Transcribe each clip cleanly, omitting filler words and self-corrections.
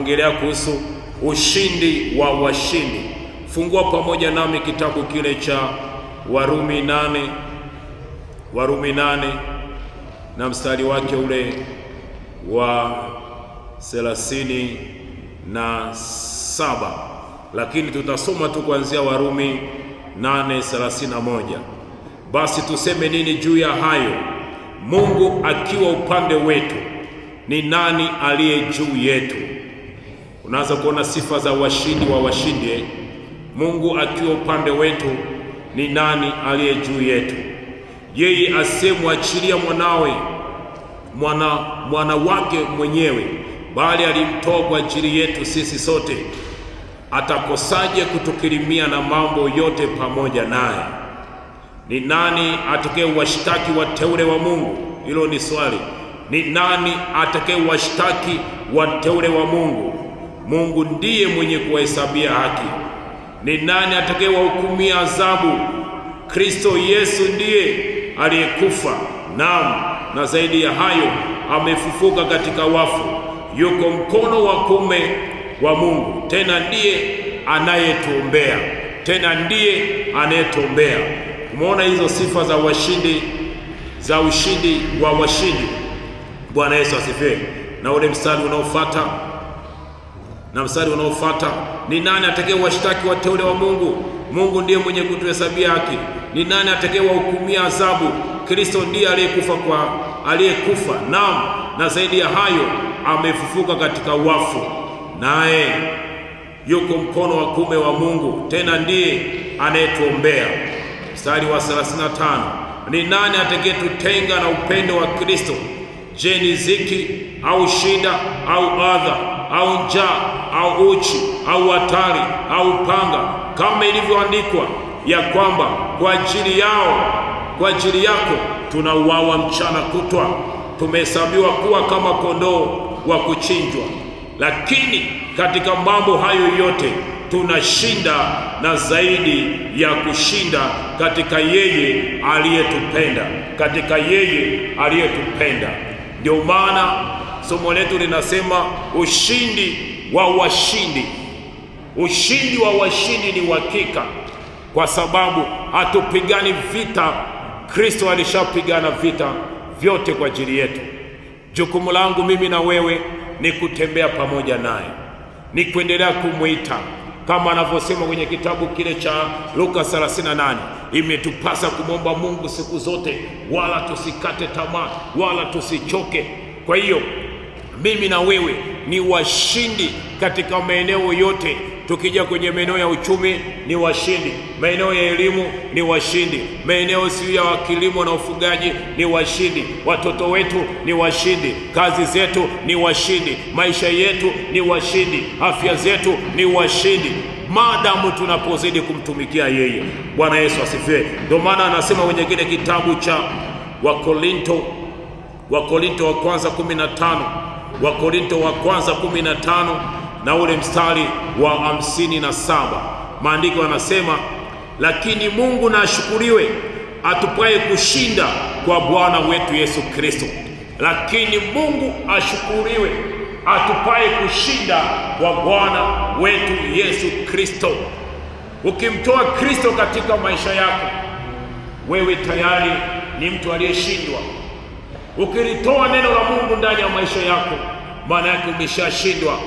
Ongelea kuhusu ushindi wa washindi. Fungua pamoja nami kitabu kile cha Warumi 8 na mstari wake ule wa 37, lakini tutasoma tu kuanzia Warumi 8:31. Basi tuseme nini juu ya hayo? Mungu akiwa upande wetu, ni nani aliye juu yetu? Unaanza kuona sifa za washindi wa washindi. Mungu akiwa upande wetu, ni nani aliye juu yetu? Yeye asemwachilia mwanawe, mwana wake mwenyewe, bali alimtoa kwa ajili yetu sisi sote, atakosaje kutukirimia na mambo yote pamoja naye? Ni nani atakaye washtaki wateule wa Mungu? Hilo ni swali. Ni nani atakaye washtaki wateule wa Mungu? Mungu ndiye mwenye kuhesabia haki. Ni nani atakaye wahukumia adhabu? Kristo Yesu ndiye aliyekufa, na zaidi ya hayo amefufuka katika wafu, yuko mkono wa kuume wa Mungu, tena ndiye anayetuombea. Umeona hizo sifa za washindi, za ushindi wa washindi. Bwana Yesu asifiwe. Na ule mstari unaofuata, ni nani atakaye washtaki wateule wa Mungu? Mungu ndiye mwenye kutuhesabia haki. Ni nani atakaye wahukumia adhabu? Kristo ndiye aliyekufa, na zaidi ya hayo amefufuka katika wafu, naye yuko mkono wa kuume wa Mungu, tena ndiye anayetuombea. Mstari wa 35, ni nani atakayetutenga na upendo wa Kristo? Je, ni dhiki au shida au adha au njaa au uchi au hatari au upanga? Kama ilivyoandikwa ya kwamba kwa ajili yako tunauawa mchana kutwa, tumehesabiwa kuwa kama kondoo wa kuchinjwa. Lakini katika mambo hayo yote tunashinda, na zaidi ya kushinda, katika yeye aliyetupenda. Ndio maana somo letu linasema ushindi wa washindi. Ushindi wa washindi ni uhakika, kwa sababu hatupigani vita. Kristo alishapigana vita vyote kwa ajili yetu. Jukumu langu mimi na wewe ni kutembea pamoja naye, ni kuendelea kumwita, kama anavyosema kwenye kitabu kile cha Luka 38, imetupasa kumwomba Mungu siku zote, wala tusikate tamaa, wala tusichoke. Kwa hiyo mimi na wewe ni washindi katika maeneo yote. Tukija kwenye maeneo ya uchumi ni washindi, maeneo ya elimu ni washindi, maeneo sio ya kilimo na ufugaji ni washindi, watoto wetu ni washindi, kazi zetu ni washindi, maisha yetu ni washindi, afya zetu ni washindi, maadamu tunapozidi kumtumikia yeye. Bwana Yesu asifiwe. Ndio maana anasema kwenye kile kitabu cha Wakorinto wa kwanza 15 na ule mstari wa 57, maandiko yanasema, lakini Mungu na ashukuriwe atupaye kushinda kwa Bwana wetu Yesu Kristo. Lakini Mungu ashukuriwe atupaye kushinda kwa Bwana wetu Yesu Kristo. Ukimtoa Kristo katika maisha yako, wewe tayari ni mtu aliyeshindwa. Ukilitoa neno la Mungu ndani ya maisha yako, maana yake umeshashindwa.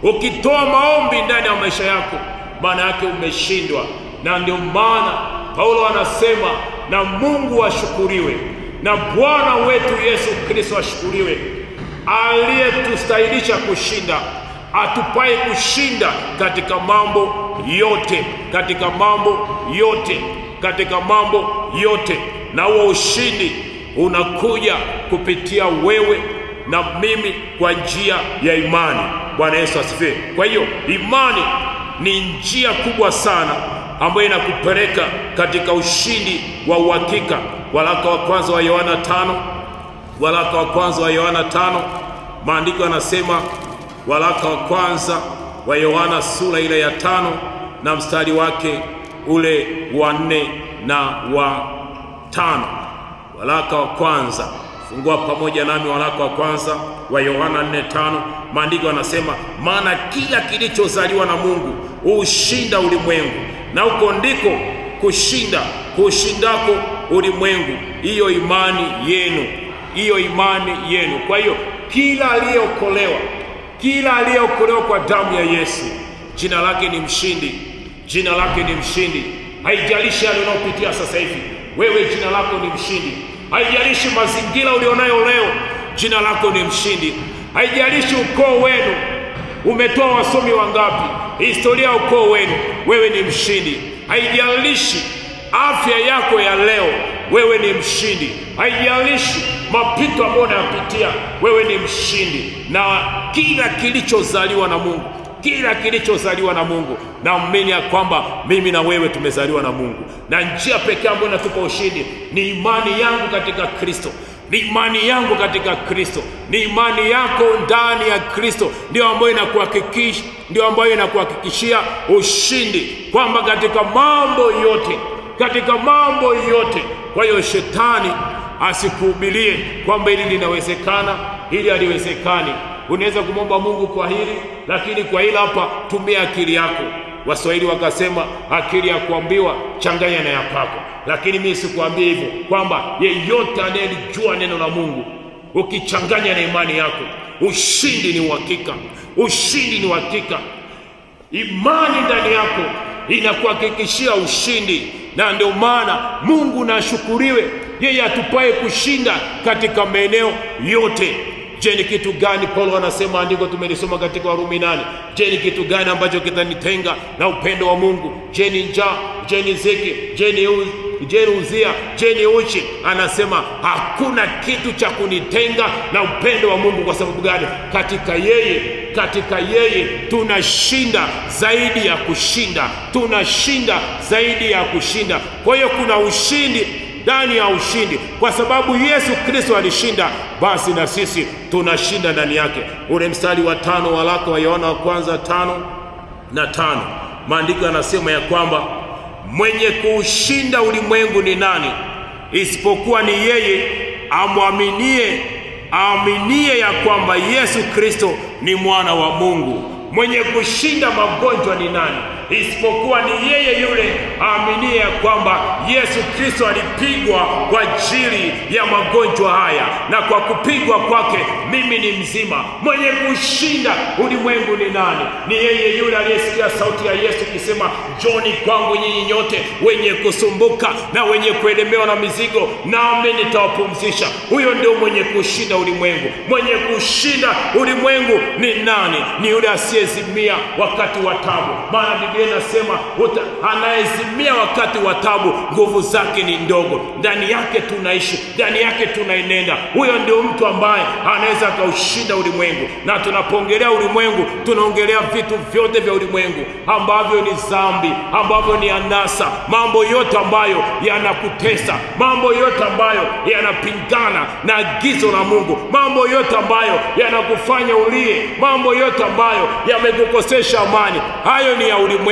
Ukitoa maombi ndani ya maisha yako, maana yake umeshindwa. Na ndio maana Paulo anasema, na Mungu ashukuriwe, na Bwana wetu Yesu Kristo ashukuriwe, aliyetustahilisha kushinda, atupaye kushinda katika mambo yote. Na huo ushindi unakuja kupitia wewe na mimi kwa njia ya imani. Bwana Yesu asifiwe. Kwa hiyo imani ni njia kubwa sana ambayo inakupeleka katika ushindi wa uhakika. Waraka wa kwanza wa Yohana 5, maandiko yanasema, waraka wa kwanza wa Yohana sura ile ya 5 na mstari wake ule wa 4 na wa 5. Waraka wa kwanza Fungua pamoja nami waraka wa kwanza wa Yohana 4:5. Maandiko yanasema, maana kila kilichozaliwa na Mungu ushinda ulimwengu, na huko ndiko kushindako ulimwengu, hiyo imani yenu. Kwa hiyo kila aliyeokolewa kwa damu ya Yesu, jina lake ni mshindi. Haijalishi yale unayopitia sasa hivi, wewe jina lako ni mshindi. Haijalishi mazingira ulionayo leo, jina lako ni mshindi. Haijalishi ukoo wenu umetoa wasomi wangapi, historia ya ukoo wenu, wewe ni mshindi. Haijalishi afya yako ya leo, wewe ni mshindi. Haijalishi mapito ambayo unayapitia, wewe ni mshindi. Na kila kilichozaliwa na Mungu, naamini ya kwamba mimi na wewe tumezaliwa na Mungu, na njia pekee ambayo inatupa ushindi ni imani yangu katika Kristo. Ni imani yangu katika Kristo, ni imani yako ndani ya Kristo ndio ambayo inakuhakikishia ushindi, kwamba katika mambo yote. Kwa hiyo shetani asikuhubirie kwamba hili linawezekana, hili haliwezekani. Unaweza kumwomba Mungu kwa hili, lakini kwa hili hapa tumia akili yako. Waswahili wakasema, akili ya kuambiwa changanya na ya kwako. Lakini mimi sikuambia hivyo, kwamba yeyote anayelijua neno la Mungu ukichanganya na imani yako, ushindi ni uhakika. Imani ndani yako inakuhakikishia ushindi, na ndio maana Mungu na ashukuriwe, yeye atupaye kushinda katika maeneo yote. Je, ni kitu gani? Paulo anasema, andiko tumelisoma katika Warumi 8. Je, ni kitu gani ambacho kitanitenga na upendo wa Mungu? Je, ni njaa? Je, ni ziki? Je, ni uzia? Je, ni uchi? Anasema hakuna kitu cha kunitenga na upendo wa Mungu. Kwa sababu gani? Katika yeye tunashinda zaidi ya kushinda. Kwa hiyo kuna ushindi ndani ya ushindi. Kwa sababu Yesu Kristo alishinda, basi na sisi tunashinda ndani yake. Ule mstari wa 5 waraka wa Yohana wa kwanza 5:5, maandiko yanasema ya kwamba mwenye kuushinda ulimwengu ni nani? Isipokuwa ni yeye aaminie ya kwamba Yesu Kristo ni mwana wa Mungu. Mwenye kushinda magonjwa ni nani? Isipokuwa ni yeye yule aaminie ya kwamba Yesu Kristo alipigwa kwa ajili ya magonjwa haya, na kwa kupigwa kwake mimi ni mzima. Mwenye kushinda ulimwengu ni nani? Ni yeye yule aliyesikia sauti ya Yesu ikisema, njoni kwangu nyinyi nyote wenye kusumbuka na wenye kuelemewa na mizigo, nami nitawapumzisha. Huyo ndio mwenye kushinda ulimwengu. Mwenye kushinda ulimwengu ni nani? Ni yule asiyezimia wakati wa taabu. Maana Biblia inasema anayezimia wakati wa taabu, nguvu zake ni ndogo. Ndani yake tunaishi, ndani yake tunaenenda. Huyo ndio mtu ambaye anaweza akaushinda ulimwengu. Na tunapoongelea ulimwengu, tunaongelea vitu vyote vya ulimwengu ambavyo ni dhambi, ambavyo ni anasa, mambo yote ambayo yanakutesa, mambo yote ambayo yanapingana na agizo la Mungu, mambo yote ambayo yanakufanya ulie, mambo yote ambayo yamekukosesha amani. Hayo ni ya ulimwengu.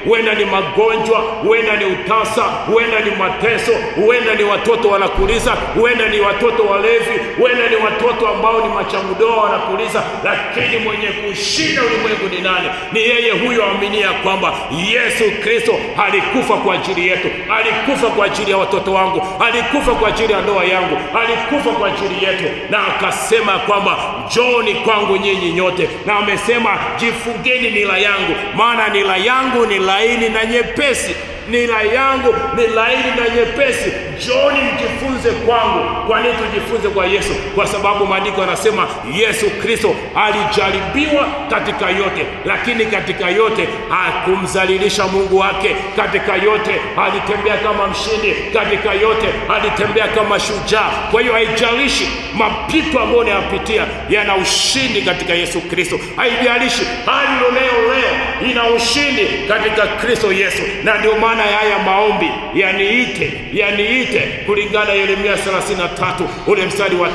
Huenda ni magonjwa, huenda ni utasa, huenda ni mateso, huenda ni watoto wanakuliza, huenda ni watoto walevi, huenda ni watoto ambao ni machamudoa wanakuliza. Lakini mwenye kushinda ulimwengu ni nani? Ni yeye huyo aaminia kwamba Yesu Kristo alikufa kwa ajili yetu, alikufa kwa ajili ya watoto wangu, alikufa kwa ajili ya ndoa yangu, alikufa kwa ajili yetu, na akasema kwamba njooni kwangu nyinyi nyote, na amesema jifungeni nila yangu, maana nila yangu ni laini na nyepesi. Nila yangu ni laini na nyepesi. Njooni mjifunze kwangu. Kwa nini tujifunze kwa Yesu? Kwa sababu maandiko yanasema Yesu Kristo alijaribiwa katika yote, lakini katika yote hakumdhalilisha Mungu wake. Katika yote alitembea kama mshindi, katika yote alitembea kama shujaa. Kwa hiyo haijalishi mapito ambayo unayapitia, yana ushindi katika Yesu Kristo. Haijalishi hali leo ina ushindi katika Kristo Yesu. Na ndio maana ya haya maombi, yaniite, kulingana na Yeremia 33 ule mstari wa 3.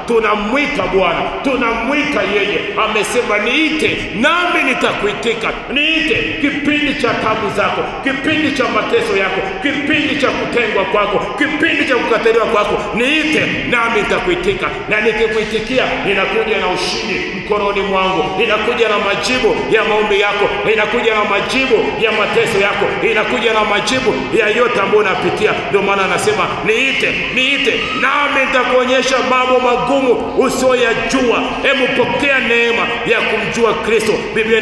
Tunamwita Bwana, tunamwita yeye. Amesema niite nami nitakuitika. Niite kipindi cha tabu zako, kipindi cha mateso yako, kipindi cha kutengwa kwako, kipindi cha kukataliwa kwako. Niite nami nitakuitika, na nikikuitikia ninakuja na ushindi mkononi mwangu, ninakuja na majibu ya maombi yako, ninakuja na majibu ya mateso yako, ninakuja na majibu ya yote ambayo unapitia. Ndio maana anasema niite nami nitakuonyesha mambo magumu usiyoyajua. Hebu pokea neema ya kumjua Kristo. Biblia